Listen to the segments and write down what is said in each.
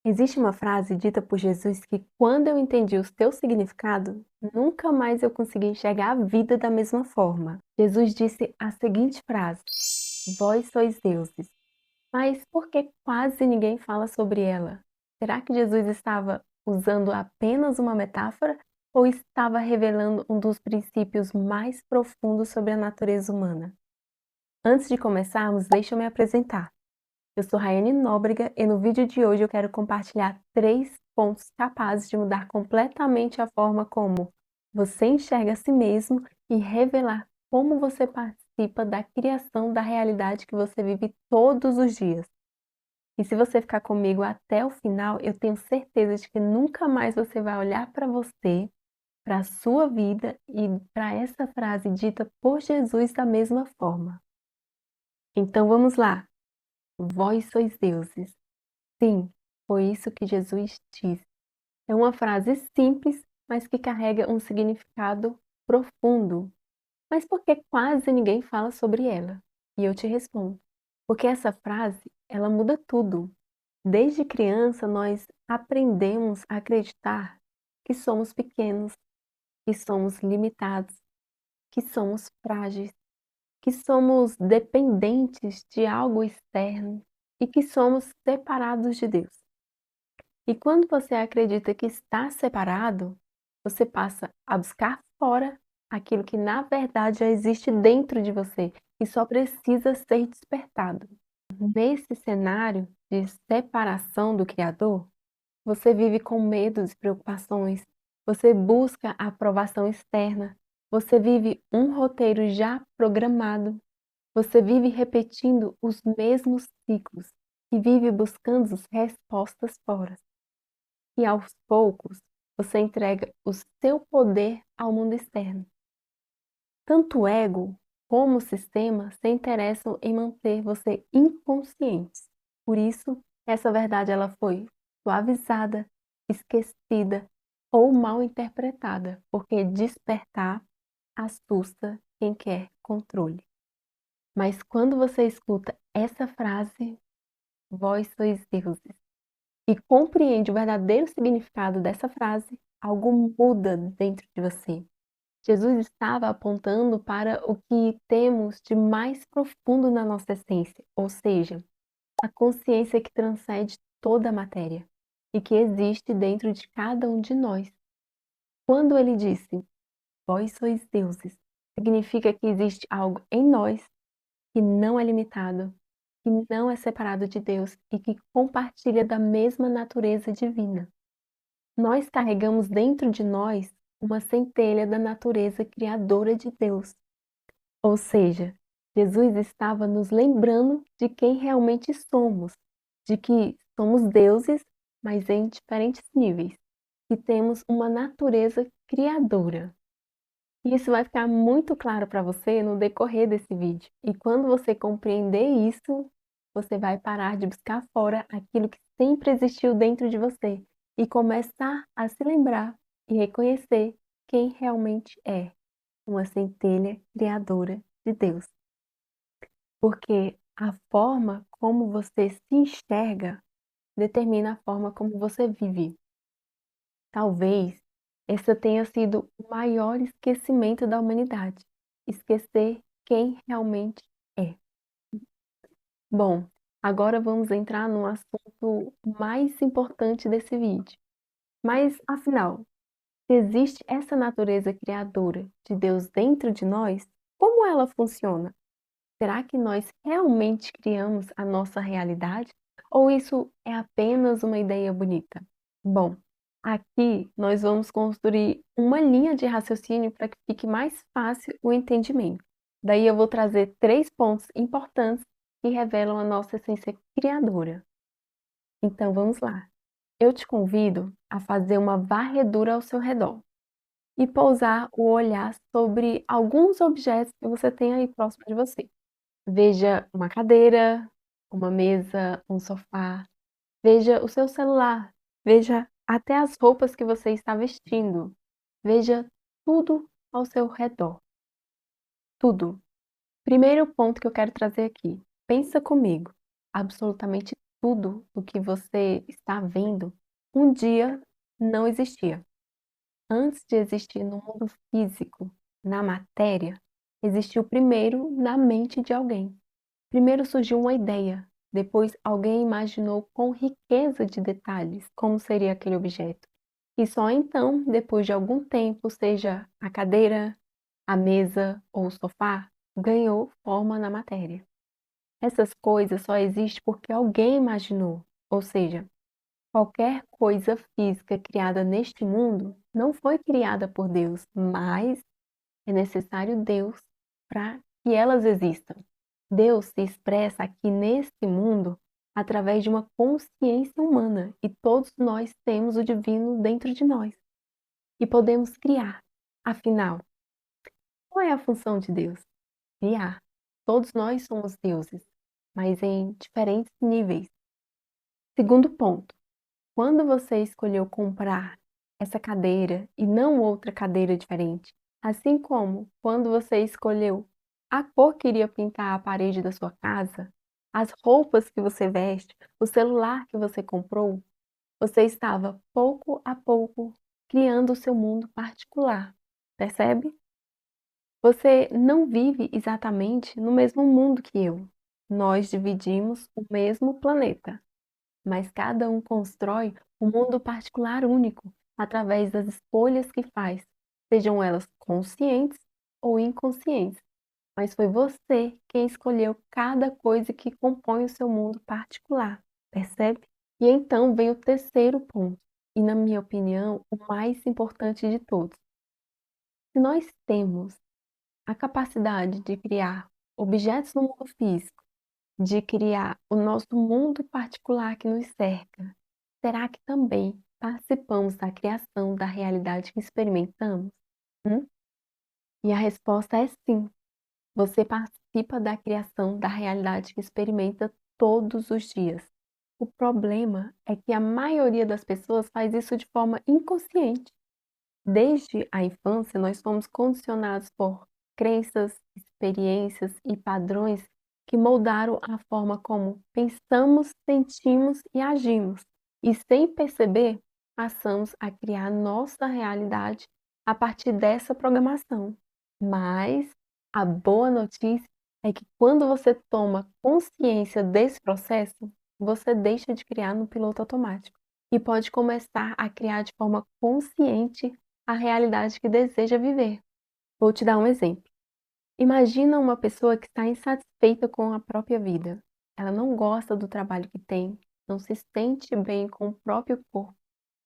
Existe uma frase dita por Jesus que, quando eu entendi o seu significado, nunca mais eu consegui enxergar a vida da mesma forma. Jesus disse a seguinte frase: Vós sois deuses. Mas por que quase ninguém fala sobre ela? Será que Jesus estava usando apenas uma metáfora ou estava revelando um dos princípios mais profundos sobre a natureza humana? Antes de começarmos, deixa eu me apresentar. Eu sou Raiane Nóbrega e no vídeo de hoje eu quero compartilhar 3 pontos capazes de mudar completamente a forma como você enxerga a si mesmo e revelar como você participa da criação da realidade que você vive todos os dias. E se você ficar comigo até o final, eu tenho certeza de que nunca mais você vai olhar para você, para a sua vida e para essa frase dita por Jesus da mesma forma. Então vamos lá. Vós sois deuses. Sim, foi isso que Jesus disse. É uma frase simples, mas que carrega um significado profundo. Mas por que quase ninguém fala sobre ela? E eu te respondo. Porque essa frase, ela muda tudo. Desde criança, nós aprendemos a acreditar que somos pequenos, que somos limitados, que somos frágeis, que somos dependentes de algo externo e que somos separados de Deus. E quando você acredita que está separado, você passa a buscar fora aquilo que na verdade já existe dentro de você e só precisa ser despertado. Nesse cenário de separação do Criador, você vive com medos e preocupações, você busca a aprovação externa, você vive um roteiro já programado, você vive repetindo os mesmos ciclos e vive buscando respostas fora. E aos poucos, você entrega o seu poder ao mundo externo. Tanto o ego como o sistema se interessam em manter você inconsciente. Por isso, essa verdade ela foi suavizada, esquecida ou mal interpretada, porque despertar assusta quem quer controle. Mas quando você escuta essa frase, vós sois deuses, e compreende o verdadeiro significado dessa frase, algo muda dentro de você. Jesus estava apontando para o que temos de mais profundo na nossa essência, ou seja, a consciência que transcende toda a matéria e que existe dentro de cada um de nós. Quando ele disse, vós sois deuses, significa que existe algo em nós que não é limitado, que não é separado de Deus e que compartilha da mesma natureza divina. Nós carregamos dentro de nós uma centelha da natureza criadora de Deus. Ou seja, Jesus estava nos lembrando de quem realmente somos, de que somos deuses, mas em diferentes níveis, e temos uma natureza criadora. E isso vai ficar muito claro para você no decorrer desse vídeo. E quando você compreender isso, você vai parar de buscar fora aquilo que sempre existiu dentro de você e começar a se lembrar e reconhecer quem realmente é uma centelha criadora de Deus. Porque a forma como você se enxerga determina a forma como você vive. Talvez esse tenha sido o maior esquecimento da humanidade, esquecer quem realmente é. Bom, agora vamos entrar no assunto mais importante desse vídeo. Mas, afinal, se existe essa natureza criadora de Deus dentro de nós, como ela funciona? Será que nós realmente criamos a nossa realidade? Ou isso é apenas uma ideia bonita? Bom, aqui nós vamos construir uma linha de raciocínio para que fique mais fácil o entendimento. Daí eu vou trazer 3 pontos importantes que revelam a nossa essência criadora. Então vamos lá. Eu te convido a fazer uma varredura ao seu redor e pousar o olhar sobre alguns objetos que você tem aí próximo de você. Veja uma cadeira, uma mesa, um sofá. Veja o seu celular. Veja até as roupas que você está vestindo. Veja tudo ao seu redor. Tudo. Primeiro ponto que eu quero trazer aqui. Pensa comigo. Absolutamente Tudo o que você está vendo um dia não existia. Antes de existir no mundo físico, na matéria, existiu primeiro na mente de alguém. Primeiro surgiu uma ideia, depois alguém imaginou com riqueza de detalhes como seria aquele objeto. E só então, depois de algum tempo, seja a cadeira, a mesa ou o sofá, ganhou forma na matéria. Essas coisas só existem porque alguém imaginou, ou seja, qualquer coisa física criada neste mundo não foi criada por Deus, mas é necessário Deus para que elas existam. Deus se expressa aqui neste mundo através de uma consciência humana e todos nós temos o divino dentro de nós e podemos criar. Afinal, qual é a função de Deus? Criar. Todos nós somos deuses, mas em diferentes níveis. Segundo ponto, quando você escolheu comprar essa cadeira e não outra cadeira diferente, assim como quando você escolheu a cor que iria pintar a parede da sua casa, as roupas que você veste, o celular que você comprou, você estava pouco a pouco criando o seu mundo particular. Percebe? Você não vive exatamente no mesmo mundo que eu. Nós dividimos o mesmo planeta, mas cada um constrói um mundo particular único através das escolhas que faz, sejam elas conscientes ou inconscientes. Mas foi você quem escolheu cada coisa que compõe o seu mundo particular, percebe? E então vem o terceiro ponto, e na minha opinião, o mais importante de todos. Se nós temos a capacidade de criar objetos no mundo físico, de criar o nosso mundo particular que nos cerca, será que também participamos da criação da realidade que experimentamos? Hum? E a resposta é sim. Você participa da criação da realidade que experimenta todos os dias. O problema é que a maioria das pessoas faz isso de forma inconsciente. Desde a infância, nós fomos condicionados por crenças, experiências e padrões que moldaram a forma como pensamos, sentimos e agimos. E sem perceber, passamos a criar nossa realidade a partir dessa programação. Mas a boa notícia é que quando você toma consciência desse processo, você deixa de criar no piloto automático e pode começar a criar de forma consciente a realidade que deseja viver. Vou te dar um exemplo. Imagina uma pessoa que está insatisfeita com a própria vida. Ela não gosta do trabalho que tem, não se sente bem com o próprio corpo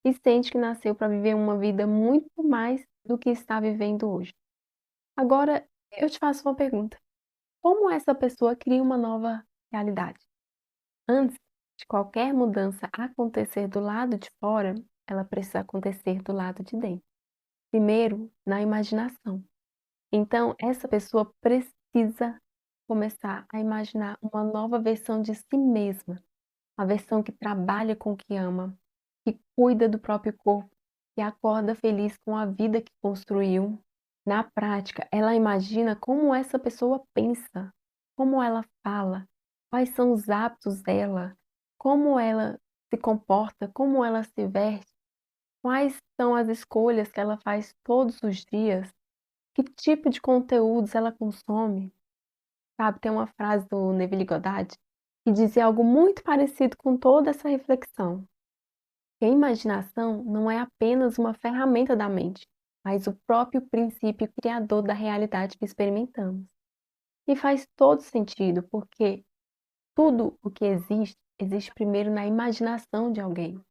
e sente que nasceu para viver uma vida muito mais do que está vivendo hoje. Agora, eu te faço uma pergunta. Como essa pessoa cria uma nova realidade? Antes de qualquer mudança acontecer do lado de fora, ela precisa acontecer do lado de dentro. Primeiro, na imaginação. Então, essa pessoa precisa começar a imaginar uma nova versão de si mesma, a versão que trabalha com o que ama, que cuida do próprio corpo, que acorda feliz com a vida que construiu. Na prática, ela imagina como essa pessoa pensa, como ela fala, quais são os hábitos dela, como ela se comporta, como ela se veste, quais são as escolhas que ela faz todos os dias, que tipo de conteúdos ela consome. Sabe, tem uma frase do Neville Goddard que dizia algo muito parecido com toda essa reflexão. Que a imaginação não é apenas uma ferramenta da mente, mas o próprio princípio criador da realidade que experimentamos. E faz todo sentido, porque tudo o que existe, existe primeiro na imaginação de alguém.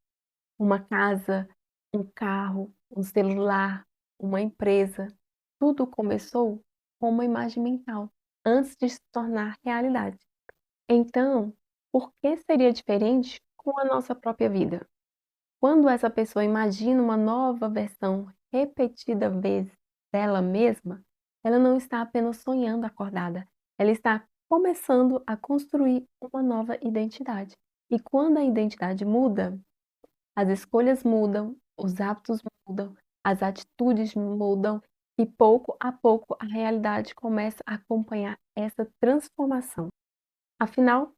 Uma casa, um carro, um celular, uma empresa. Tudo começou com uma imagem mental, antes de se tornar realidade. Então, por que seria diferente com a nossa própria vida? Quando essa pessoa imagina uma nova versão repetida vezes dela mesma, ela não está apenas sonhando acordada, ela está começando a construir uma nova identidade. E quando a identidade muda, as escolhas mudam, os hábitos mudam, as atitudes mudam e pouco a pouco a realidade começa a acompanhar essa transformação. Afinal,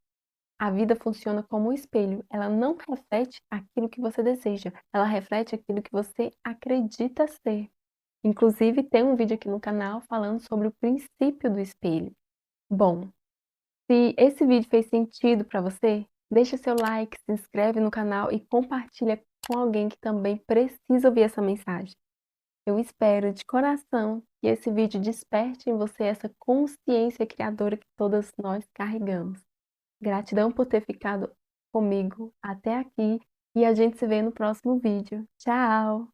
A vida funciona como um espelho, ela não reflete aquilo que você deseja, ela reflete aquilo que você acredita ser. Inclusive, tem um vídeo aqui no canal falando sobre o princípio do espelho. Bom, se esse vídeo fez sentido para você, deixa seu like, se inscreve no canal e compartilha com alguém que também precisa ouvir essa mensagem. Eu espero de coração que esse vídeo desperte em você essa consciência criadora que todas nós carregamos. Gratidão por ter ficado comigo até aqui e a gente se vê no próximo vídeo. Tchau!